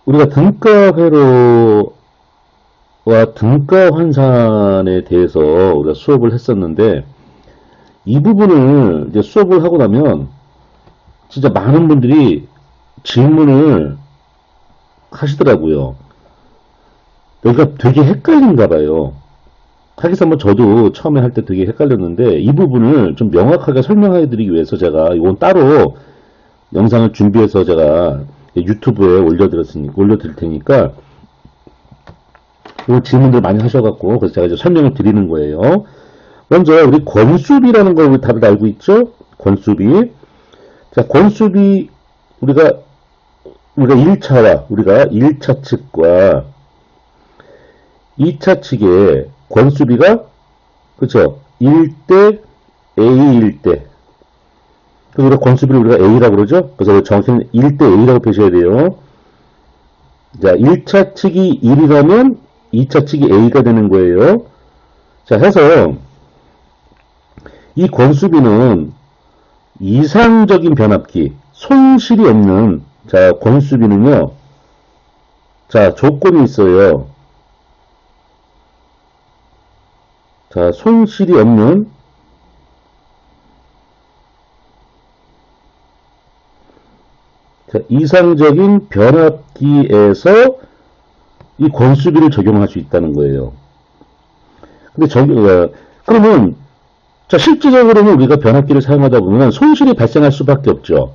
우리가 등가 회로와 등가 환산에 대해서 우리가 수업을 했었는데, 이 부분을 이제 수업을 하고 나면 진짜 많은 분들이 질문을 하시더라고요. 여기가 되게 헷갈린가 봐요. 하기서 한번 저도 처음에 할 때 되게 헷갈렸는데, 이 부분을 좀 명확하게 설명해 드리기 위해서 제가 이건 따로 영상을 준비해서 제가 유튜브에 올려드릴 테니까, 이 질문들 많이 하셔갖고, 그래서 제가 이제 설명을 드리는 거예요. 먼저, 우리 권수비라는 걸 우리 다들 알고 있죠? 권수비. 자, 권수비, 우리가 1차 측과 2차 측의 권수비가, 그쵸? 1대 A일 때. 그래서 우리가 권수비를 우리가 A라고 그러죠? 그래서 정확히는 1대 A라고 표시해야 돼요. 자, 1차 측이 1이라면 2차 측이 A가 되는 거예요. 자, 해서 이 권수비는 이상적인 변압기, 손실이 없는, 자, 권수비는요, 자, 조건이 있어요. 자, 손실이 없는, 자, 이상적인 변압기에서 이 권수비를 적용할 수 있다는 거예요. 근데 그러면, 자, 실질적으로는 우리가 변압기를 사용하다 보면 손실이 발생할 수밖에 없죠.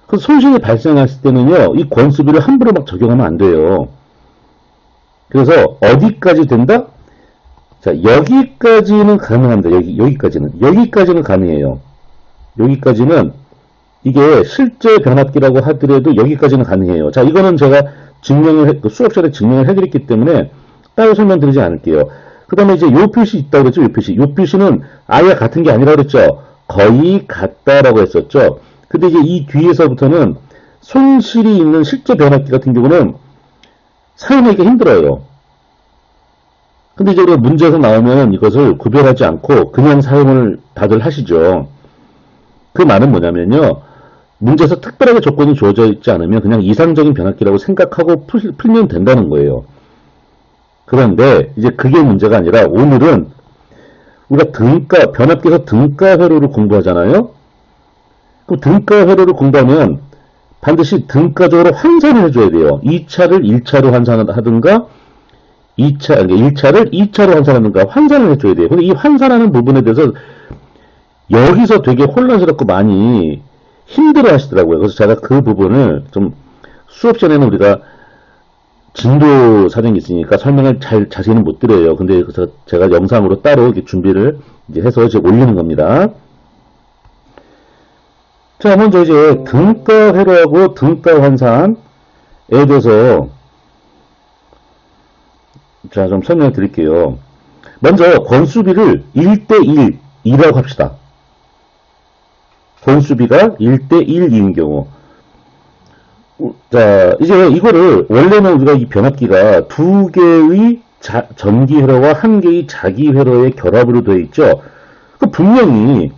그 손실이 발생했을 때는요, 이 권수비를 함부로 막 적용하면 안 돼요. 그래서 어디까지 된다? 자, 여기까지는 가능합니다. 여기까지는 가능해요. 여기까지는 이게 실제 변압기라고 하더라도 여기까지는 가능해요. 자, 이거는 제가 수업 시간에 증명을 해드렸기 때문에 따로 설명드리지 않을게요. 그 다음에 이제 요 표시 있다고 그랬죠? 요 표시. 요 표시는 아예 같은 게 아니라 그랬죠? 거의 같다라고 했었죠? 근데 이제 이 뒤에서부터는 손실이 있는 실제 변압기 같은 경우는 사용하기가 힘들어요. 근데 이제 우리가 문제에서 나오면 이것을 구별하지 않고 그냥 사용을 다들 하시죠. 그 말은 뭐냐면요. 문제에서 특별하게 조건이 주어져 있지 않으면 그냥 이상적인 변압기라고 생각하고 풀면 된다는 거예요. 그런데 이제 그게 문제가 아니라 오늘은 우리가 변압기에서 등가 회로를 공부하잖아요. 그럼 등가 회로를 공부하면 반드시 등가적으로 환산을 해줘야 돼요. 2차를 1차로 환산하든가 1차를 2차로 환산하든가 환산을 해줘야 돼요. 근데 이 환산하는 부분에 대해서 여기서 되게 혼란스럽고 많이 힘들어 하시더라고요. 그래서 제가 그 부분을 좀 수업 전에는 우리가 진도 사정이 있으니까 설명을 자세히는 못 드려요. 근데 그래서 제가 영상으로 따로 이렇게 준비를 이제 해서 이제 올리는 겁니다. 자, 먼저 이제 등가 회로하고 등가 환산에 대해서 자, 좀 설명을 드릴게요. 먼저 권수비를 1대 1이라고 합시다. 권수비가 1대 1인 경우. 자, 이제 이거를 원래는 우리가 이 변압기가 두 개의 전기 회로와 한 개의 자기 회로의 결합으로 되어 있죠. 그 분명히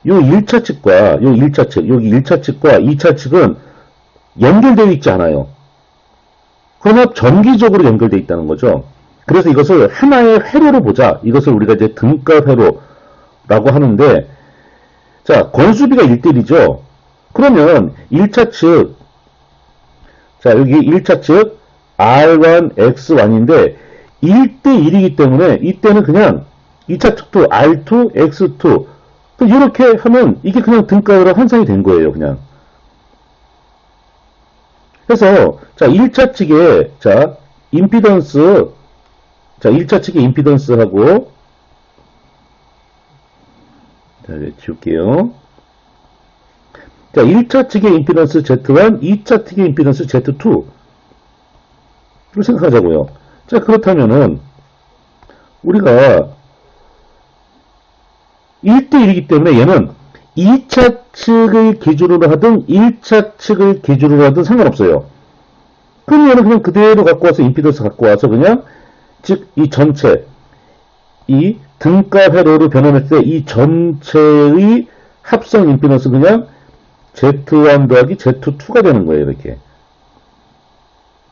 요 1차 측과 요 1차 측, 여기 1차 측과 2차 측은 연결되어 있지 않아요. 그러나 전기적으로 연결되어 있다는 거죠. 그래서 이것을 하나의 회로로 보자. 이것을 우리가 이제 등가 회로라고 하는데, 자, 권수비가 1대1이죠. 그러면 1차 측, 자, 여기 1차 측 R1, X1인데 1대1이기 때문에 이때는 그냥 2차 측도 R2, X2 이렇게 하면 이게 그냥 등가로 환산이 된 거예요, 그냥. 그래서 자, 1차 측에 자, 임피던스, 자, 1차 측의 임피던스하고, 자, 지울게요. 자, 1차 측의 임피던스 Z1, 2차 측의 임피던스 Z2. 를 생각하자고요. 자, 그렇다면은, 우리가 1대1이기 때문에 얘는 2차 측을 기준으로 하든 1차 측을 기준으로 하든 상관없어요. 그럼 얘는 그냥 그대로 갖고 와서 임피던스 갖고 와서 그냥 즉 이 전체 이 등가 회로로 변환했을 때 이 전체의 합성 임피던스 그냥 Z1 더하기 Z2가 되는 거예요. 이렇게.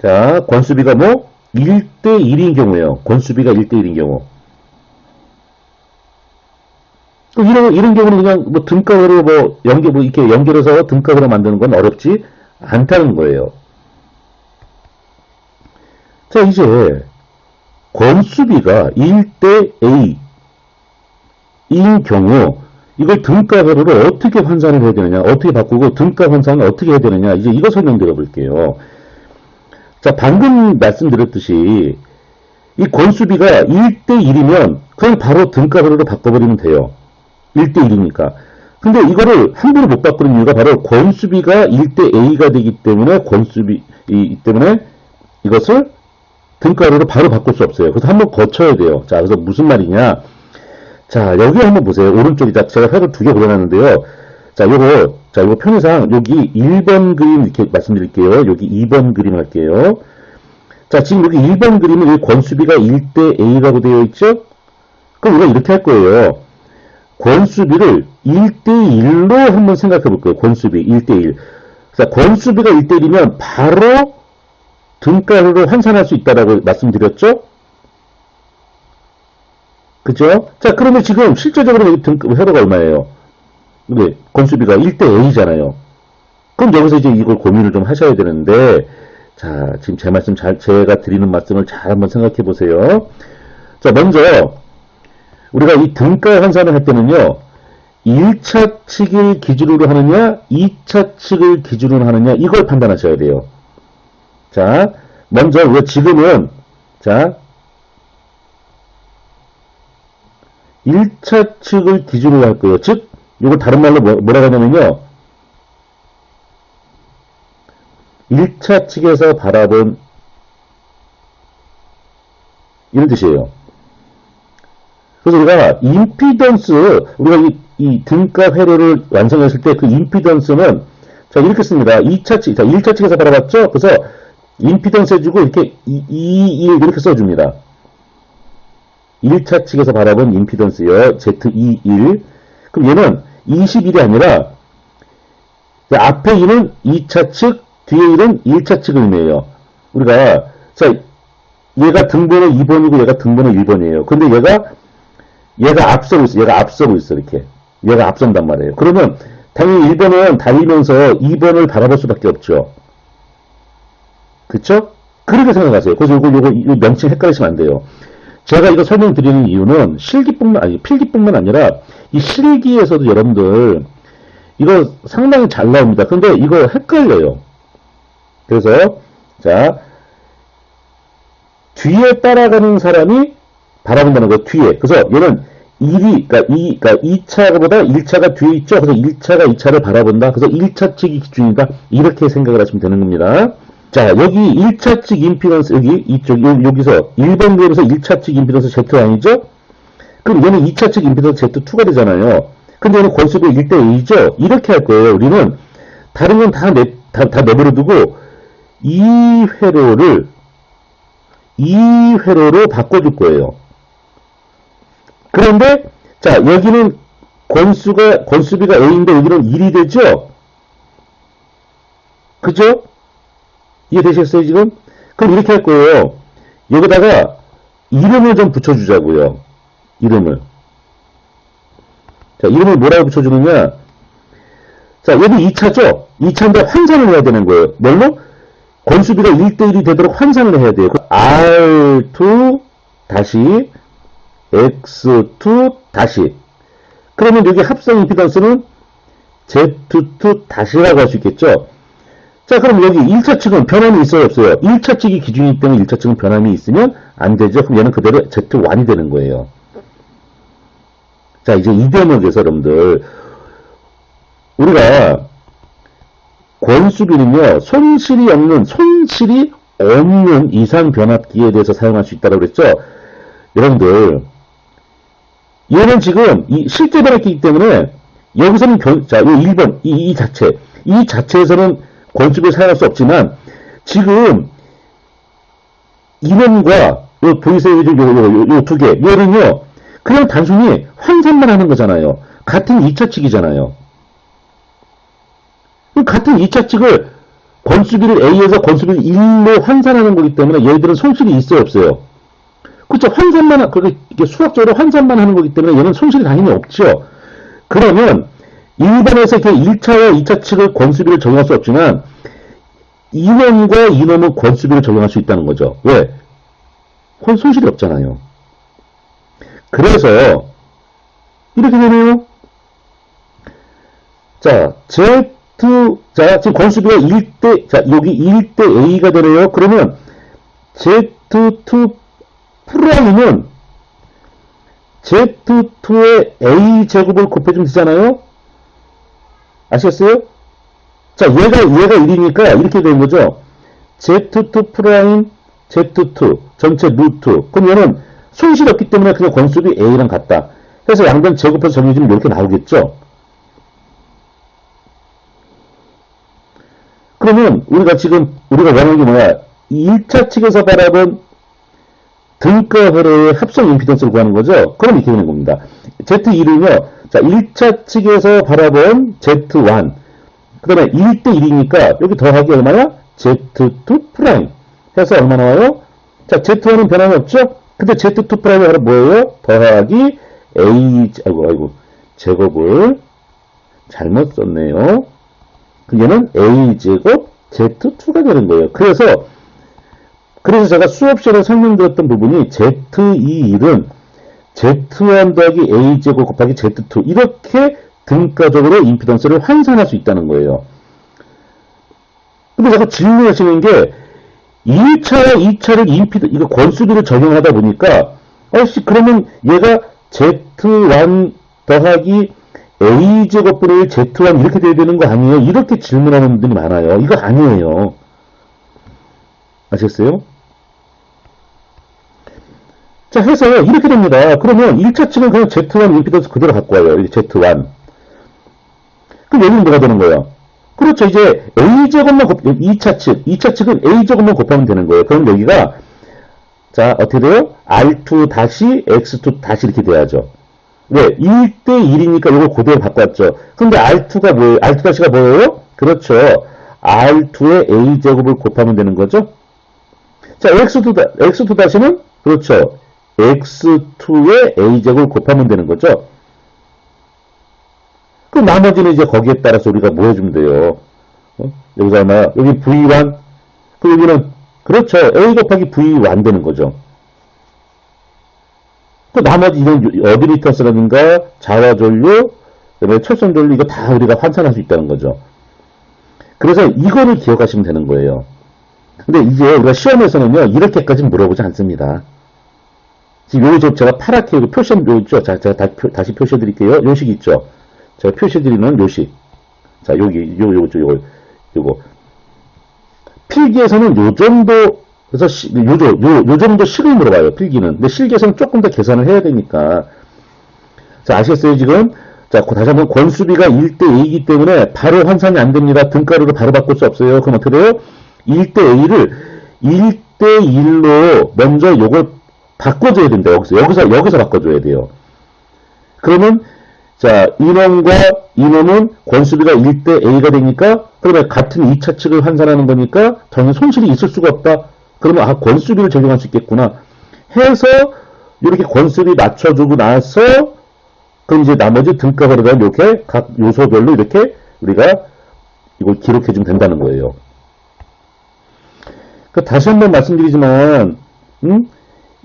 자, 권수비가 뭐? 1대1인 경우예요. 권수비가 1대1인 경우. 이런 경우는 그냥 뭐 등가로 뭐 이렇게 연결해서 등가로 만드는 건 어렵지 않다는 거예요. 자, 이제 권수비가 1대 A인 경우 이걸 등가회로를 어떻게 환산을 해야 되느냐, 어떻게 바꾸고 등가 환산을 어떻게 해야 되느냐, 이제 이거 설명드려 볼게요. 자, 방금 말씀드렸듯이 이 권수비가 1대1이면 그냥 바로 등가회로로 바꿔버리면 돼요. 1대1이니까. 근데 이거를 함부로 못 바꾸는 이유가 바로 권수비가 1대 A가 되기 때문에 때문에 이것을 등가로로 바로 바꿀 수 없어요. 그래서 한번 거쳐야 돼요. 자, 그래서 무슨 말이냐. 자, 여기 한번 보세요. 오른쪽에 제가 회로 두 개 그려놨는데요. 자, 요거 편의상 여기 1번 그림 이렇게 말씀드릴게요. 여기 2번 그림 할게요. 자, 지금 여기 1번 그림은 여기 권수비가 1대 A라고 되어 있죠? 그럼 우리가 이렇게 할 거예요. 권수비를 1대1로 한번 생각해 볼게요. 권수비 1대1. 자, 권수비가 1대1이면 바로 등가로 환산할 수 있다라고 말씀드렸죠? 그죠? 자, 그러면 지금 실제적으로 여기 회로가 얼마예요? 이게 권수비가 1대 A잖아요. 그럼 여기서 이제 이걸 고민을 좀 하셔야 되는데, 자, 지금 제가 드리는 말씀을 잘 한번 생각해 보세요. 자, 먼저, 우리가 이 등가 환산을 할 때는요, 1차 측을 기준으로 하느냐, 2차 측을 기준으로 하느냐, 이걸 판단하셔야 돼요. 자, 먼저, 우리가 지금은, 자, 1차 측을 기준으로 할 거예요. 즉, 이걸 다른 말로 뭐라고 하냐면요, 1차 측에서 바라본, 이런 뜻이에요. 그래서 우리가 우리가 이 등가 회로를 완성했을 때 그 임피던스는, 자, 이렇게 씁니다. 1차 측에서 바라봤죠? 그래서 임피던스 해주고 이렇게 이렇게 써줍니다. 1차 측에서 바라본 임피던스요. Z21. 그럼 얘는 21이 아니라 앞에 2는 2차 측, 뒤에 1은 1차 측을 의미해요. 우리가 자, 얘가 등번호 2번이고 얘가 등번호 1번이에요. 근데 얘가 앞서고 있어. 이렇게. 얘가 앞선단 말이에요. 그러면 당연히 1번은 달리면서 2번을 바라볼 수밖에 없죠. 그쵸? 그렇게 생각하세요. 그래서 요거 명칭 헷갈리시면 안 돼요. 제가 이거 설명드리는 이유는 필기뿐만 아니라 이 실기에서도 여러분들 이거 상당히 잘 나옵니다. 근데 이거 헷갈려요. 그래서 자, 뒤에 따라가는 사람이 바라본다는 거 뒤에. 그래서 얘는 2차보다 1차가 뒤에 있죠. 그래서 1차가 2차를 바라본다. 그래서 1차 측이 기준이다. 이렇게 생각을 하시면 되는 겁니다. 자, 여기 1차 측 임피던스, 여기서 1번 그림에서 1차 측 임피던스 Z1이죠? 그럼 얘는 2차 측 임피던스 Z2가 되잖아요. 근데 얘는 권수비 1대2죠? 이렇게 할 거예요. 우리는 다른 건 다 내버려 두고 이 회로로 바꿔줄 거예요. 그런데, 자, 여기는 권수비가 A인데 여기는 1이 되죠? 그죠? 이해되셨어요, 지금? 그럼 이렇게 할 거예요. 여기다가 이름을 좀 붙여주자고요. 이름을. 자, 이름을 뭐라고 붙여주느냐? 자, 여기 2차죠? 2차인데 환산을 해야 되는 거예요. 뭘로? 권수비가 1대1이 되도록 환산을 해야 돼요. R2 다시 X2 다시. 그러면 여기 합성 임피던스는 Z2 다시라고 할 수 있겠죠? 자, 그럼 여기 1차 측은 변함이 있어요, 없어요? 1차 측이 기준이기 때문에 1차 측은 변함이 있으면 안 되죠? 그럼 얘는 그대로 Z1이 되는 거예요. 자, 이제 이 대목에서 여러분들, 우리가 권수비는요, 손실이 없는 이산 변압기에 대해서 사용할 수 있다고 그랬죠? 여러분들, 얘는 지금 실제 변압기이기 때문에 여기서는 자, 이 1번, 이 자체에서는 권수비를 사용할 수 없지만 지금 이론과 보이세요? 요 두 개. 얘는요, 그냥 단순히 환산만 하는 거잖아요. 같은 2차 측이잖아요. 같은 2차 측을 권수비를 A에서 권수비를 1로 환산하는 거기 때문에 얘들은 손실이 있어요, 없어요? 그렇죠. 환산만, 이게 수학적으로 환산만 하는 거기 때문에 얘는 손실이 당연히 없죠. 그러면 일반에서 이렇게 1차와 2차 측의 권수비를 적용할 수 없지만 이놈과 이놈은 권수비를 적용할 수 있다는 거죠. 왜? 손실이 없잖아요. 그래서 이렇게 되네요. 자, 자, 지금 권수비가 1대, 자, 여기 1대 A가 되네요. 그러면 Z2 프라임은 Z2의 A 제곱을 곱해주면 되잖아요? 아시겠어요? 자, 얘가 1이니까 이렇게 되는 거죠. Z2 프라임, Z2, 전체 루트. 그럼 얘는 손실이 없기 때문에 그냥 권수비 A랑 같다. 그래서 양변 제곱해서 정리해주면 이렇게 나오겠죠? 그러면 우리가 원하는 게 뭐야? 1차 측에서 바라본 등가별의 합성 임피던스를 구하는 거죠. 그럼 이렇게 되는 겁니다. Z1은요. 자, 1차 측에서 바라본 Z1. 그 다음에 1대1이니까 여기 더하기 얼마야? Z2 프라임. 해서 얼마 나와요? 자, Z1은 변함이 없죠? 근데 Z2 프라임이 바로 뭐예요? 더하기 A, 아이고, 제곱을 잘못 썼네요. 얘는 A제곱 Z2가 되는 거예요. 그래서 제가 수업 시간에 설명드렸던 부분이 Z21은 Z1 더하기 A제곱 곱하기 Z2 이렇게 등가적으로 임피던스를 환산할 수 있다는 거예요. 근데 자꾸 질문하시는 게 1차와 2차를 이거 권수비를 적용하다 보니까 그러면 얘가 Z1 더하기 A제곱분의 Z1 이렇게 돼야 되는 거 아니에요? 이렇게 질문하는 분들이 많아요. 이거 아니에요. 아시겠어요? 자, 해서 이렇게 됩니다. 그러면 1차 측은 그냥 Z1 임피던스 그대로 갖고 와요. 이게 Z1. 그럼 여기는 뭐가 되는 거예요? 그렇죠. 이제 A제곱만 2차 측은 A제곱만 곱하면 되는 거예요. 그럼 여기가, 자, 어떻게 돼요? R2 다시 X2 다시 이렇게 돼야죠. 왜? 1대1이니까 이걸 그대로 바꿨죠. 근데 R2가 뭐예요? R2 다시가 뭐예요? 그렇죠. R2의 A제곱을 곱하면 되는 거죠. 자, X2 다시는? 그렇죠. X2의 A제곱을 곱하면 되는 거죠. 그럼 나머지는 이제 거기에 따라서 우리가 뭐 해주면 돼요? 여기서 얼마야? 여기 V1? 그 여기는, 그렇죠. A 곱하기 V1 되는 거죠. 그 나머지 이런 어드리턴스라든가 자화전류, 그다음에 철선전류 이거 다 우리가 환산할 수 있다는 거죠. 그래서 이거를 기억하시면 되는 거예요. 근데 이제 우리가 시험에서는요 이렇게까지 물어보지 않습니다. 지금 요거 제가 파랗게 여기 표시한 요 있죠. 자, 제가 다시 표시해 드릴게요. 요식 있죠. 제가 표시해 드리는 요식. 자, 여기 요거 필기에서는 요 정도 그래서 요 정도 식을 물어봐요. 필기는. 근데 실기에서는 조금 더 계산을 해야 되니까. 자, 아시겠어요, 지금? 자, 다시 한번 권수비가 1대2이기 때문에 바로 환산이 안 됩니다. 등가루를 바로 바꿀 수 없어요. 그럼 어떻게 돼요? 1대2를 1대1로 먼저 요걸 바꿔줘야 된다. 여기서 바꿔줘야 돼요. 그러면, 자, 이놈과 이놈은 권수비가 1대 A가 되니까, 그러면 같은 2차 측을 환산하는 거니까, 당연히 손실이 있을 수가 없다. 그러면, 권수비를 적용할 수 있겠구나. 해서, 이렇게 권수비 맞춰주고 나서, 그럼 이제 나머지 등가를 이렇게 각 요소별로 이렇게 우리가 이걸 기록해주면 된다는 거예요. 다시 한번 말씀드리지만,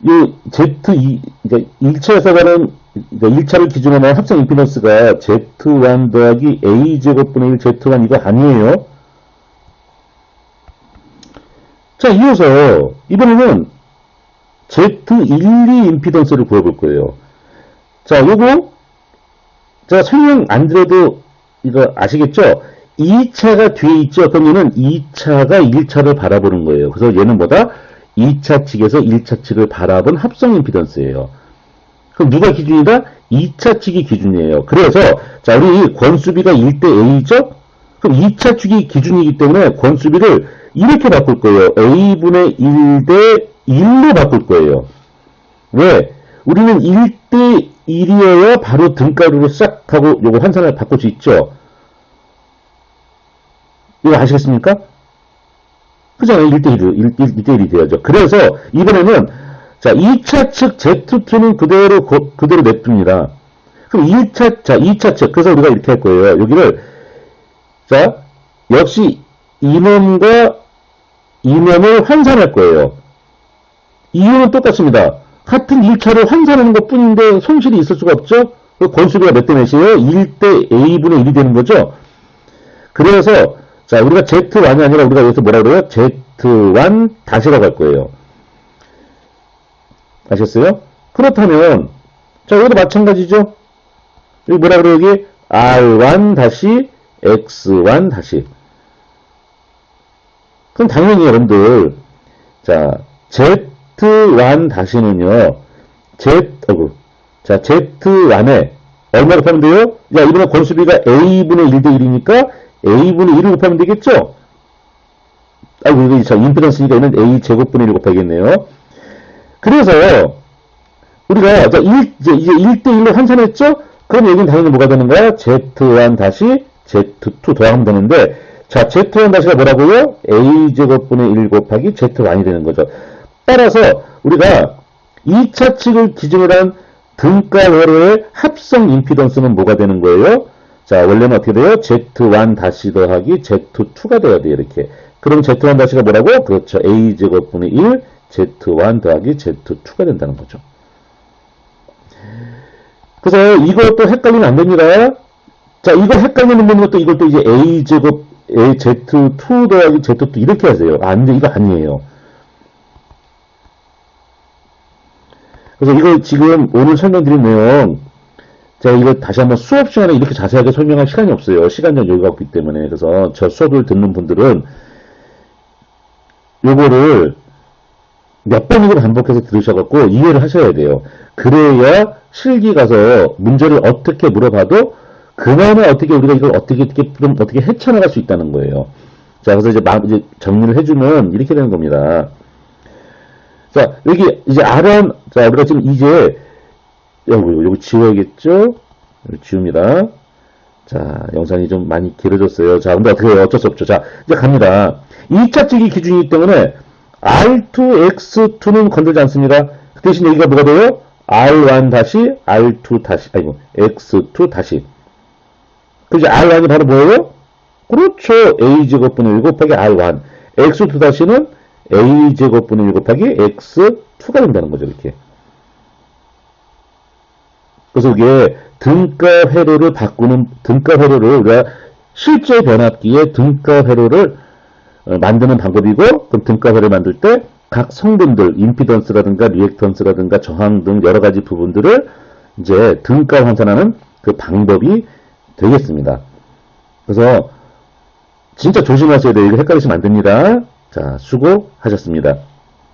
이 Z2, 그러니까 1차에서 가는, 그러니까 1차를 기준으로 한 합성 임피던스가 Z1 더하기 A제곱분의 1 Z1 이거 아니에요. 자, 이어서, 이번에는 Z12 임피던스를 구해볼 거예요. 자, 요거, 제가 설명 안 드려도 이거 아시겠죠? 2차가 뒤에 있죠? 그럼 얘는 2차가 1차를 바라보는 거예요. 그래서 얘는 뭐다? 2차 측에서 1차 측을 바라본 합성 임피던스예요. 그럼 누가 기준이다? 2차 측이 기준이에요. 그래서 자, 우리 권수비가 1대 A죠? 그럼 2차 측이 기준이기 때문에 권수비를 이렇게 바꿀 거예요. A분의 1대 1로 바꿀 거예요. 왜? 우리는 1대1이어야 바로 등가루로 싹 하고 요거 환산을 바꿀 수 있죠. 이거 아시겠습니까? 그잖아요. 1대1이 돼야죠. 그래서 이번에는 자, 2차 측 Z2는 그대로 냅둡니다. 그럼 2차 측. 그래서 우리가 이렇게 할 거예요. 여기를, 자, 역시 이놈과 이놈을 환산할 거예요. 이유는 똑같습니다. 같은 1차를 환산하는 것 뿐인데 손실이 있을 수가 없죠? 권수비가 몇 대 몇이에요? 1대 A분의 1이 되는 거죠? 그래서, 자, 우리가 Z1이 아니라 우리가 여기서 뭐라 그래요? Z1 다시라고 할 거예요. 아셨어요? 그렇다면, 자, 여기도 마찬가지죠? 여기 뭐라 그래요, 여기? R1 다시, X1 다시. 그럼 당연히 여러분들, 자, Z1 다시는요, 자, Z1에 얼마 곱하면 돼요? 야, 이번에 권수비가 A분의 1대 1이니까 A분의 1을 곱하면 되겠죠? 아이고, 이거 자, 임피던스니까 있는 A 제곱분의 1 곱하겠네요. 그래서, 우리가, 자, 이제 1대 1로 환산했죠? 그럼 여기는 당연히 뭐가 되는 거야? Z1 다시 Z2 더하면 되는데, 자, Z1 다시가 뭐라고요? A 제곱분의 1 곱하기 Z1이 되는 거죠. 따라서, 우리가 2차 측을 기준으로 한 등가 회로의 합성 임피던스는 뭐가 되는 거예요? 자, 원래는 어떻게 돼요? Z1 다시 더하기 Z2가 돼야 돼요, 이렇게. 그럼 Z1 다시가 뭐라고? 그렇죠. A 제곱분의 1, Z1 더하기 Z2가 된다는 거죠. 그래서 이것도 헷갈리면 안 됩니다. 자, 이거 헷갈리는 분은 또 이걸 또 이제 A 제곱, Z2 더하기 Z2 이렇게 하세요. 아, 근데 이거 아니에요. 그래서 이거 지금 오늘 설명드린 내용, 제가 이거 다시 한번 수업 시간에 이렇게 자세하게 설명할 시간이 없어요. 시간적 여유가 없기 때문에. 그래서 저 수업을 듣는 분들은 요거를 몇 번이고 반복해서 들으셔갖고 이해를 하셔야 돼요. 그래야 실기 가서 문제를 어떻게 물어봐도 그나마 어떻게 우리가 이걸 어떻게 헤쳐나갈 수 있다는 거예요. 자, 그래서 이제 정리를 해주면 이렇게 되는 겁니다. 자, 여기 이제 R은, 자, 우리가 지금 이제 여기 지워야겠죠? 여기 지웁니다. 자, 영상이 좀 많이 길어졌어요. 자, 근데 어떻게 해요? 어쩔 수 없죠. 자, 이제 갑니다. 2차 측이 기준이기 때문에 R2, X2는 건들지 않습니다. 그 대신 여기가 뭐가 돼요? R1 다시, R2 다시, 아이고, X2 다시. 그죠? R1이 바로 뭐예요? 그렇죠. A제곱분의 1 곱하기 R1. X2 다시는 A제곱분의 1 곱하기 X2가 된다는 거죠, 이렇게. 그래서 이게 등가 회로를 우리가 실제 변압기의 등가 회로를 만드는 방법이고, 그럼 등가 회로를 만들 때 각 성분들, 임피던스라든가 리액턴스라든가 저항 등 여러 가지 부분들을 이제 등가 환산하는 그 방법이 되겠습니다. 그래서 진짜 조심하셔야 돼요. 이거 헷갈리시면 안 됩니다. 자, 수고하셨습니다.